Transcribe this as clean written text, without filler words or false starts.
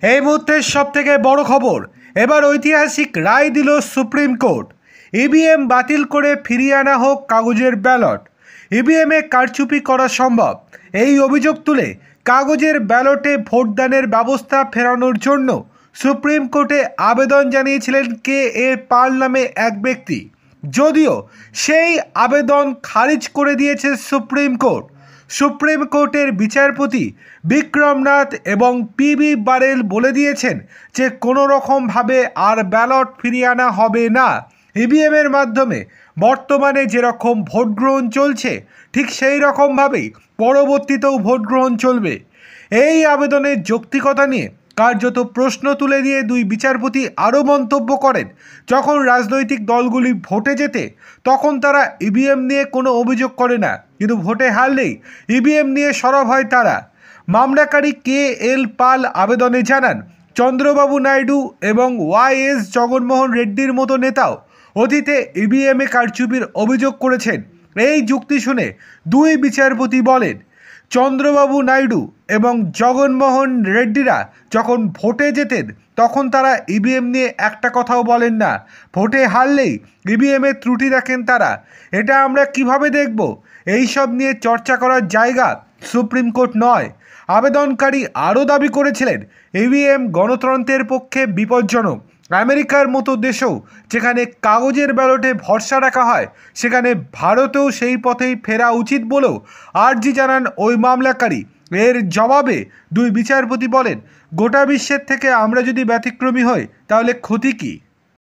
এই মুহূর্তের সবথেকে বড় খবর, এবার ঐতিহাসিক রায় দিল সুপ্রিম কোর্ট। ইভিএম বাতিল করে ফিরিয়ে আনা হোক কাগজের ব্যালট। ইভিএমে কারচুপি করা সম্ভব, এই অভিযোগ তুলে কাগজের ব্যালটে ভোটদানের ব্যবস্থা ফেরানোর জন্য সুপ্রিম কোর্টে আবেদন জানিয়েছিলেন কে এ পাল নামে এক ব্যক্তি। যদিও সেই আবেদন খারিজ করে দিয়েছে সুপ্রিম কোর্ট। সুপ্রিম কোর্টের বিচারপতি বিক্রমনাথ এবং পিবি বারেল বলে দিয়েছেন যে কোনো রকমভাবে আর ব্যালট ফিরিয়ে আনা হবে না। ইভিএমের মাধ্যমে বর্তমানে যেরকম ভোট গ্রহণ চলছে ঠিক সেই রকমভাবেই পরবর্তীতেও ভোট গ্রহণ চলবে। এই আবেদনের যৌক্তিকতা নিয়ে কার্যত প্রশ্ন তুলে দিয়ে দুই বিচারপতি আরও মন্তব্য করেন, যখন রাজনৈতিক দলগুলি ভোটে যেতে তখন তারা ইভিএম নিয়ে কোনো অভিযোগ করে না, কিন্তু ভোটে হারলেই ইভিএম নিয়ে সরব হয় তারা। মামলাকারী কে এল পাল আবেদনে জানান, চন্দ্রবাবু নাইডু এবং ওয়াই.এস জগনমোহন রেড্ডির মতো নেতাও অতীতে ইভিএমে কারচুপির অভিযোগ করেছেন। এই যুক্তি শুনে দুই বিচারপতি বলেন, চন্দ্রবাবু নাইডু এবং জগনমোহন রেড্ডিরা যখন ভোটে যেতেন তখন তারা ইভিএম নিয়ে একটা কথাও বলেন না। ভোটে হারলেই ইভিএমের ত্রুটি দেখেন তারা। এটা আমরা কিভাবে দেখব? এই সব নিয়ে চর্চা করার জায়গা সুপ্রিম কোর্ট নয়। আবেদনকারী আরও দাবি করেছিলেন, ইভিএম গণতন্ত্রের পক্ষে বিপজ্জনক। আমেরিকার মতো দেশেও যেখানে কাগজের ব্যালটে ভরসা রাখা হয়, সেখানে ভারতেও সেই পথেই ফেরা উচিত বলেও আর্জি জানান ওই মামলাকারী। এর জবাবে দুই বিচারপতি বলেন, গোটা বিশ্বের থেকে আমরা যদি ব্যতিক্রমী হই তাহলে ক্ষতি কী?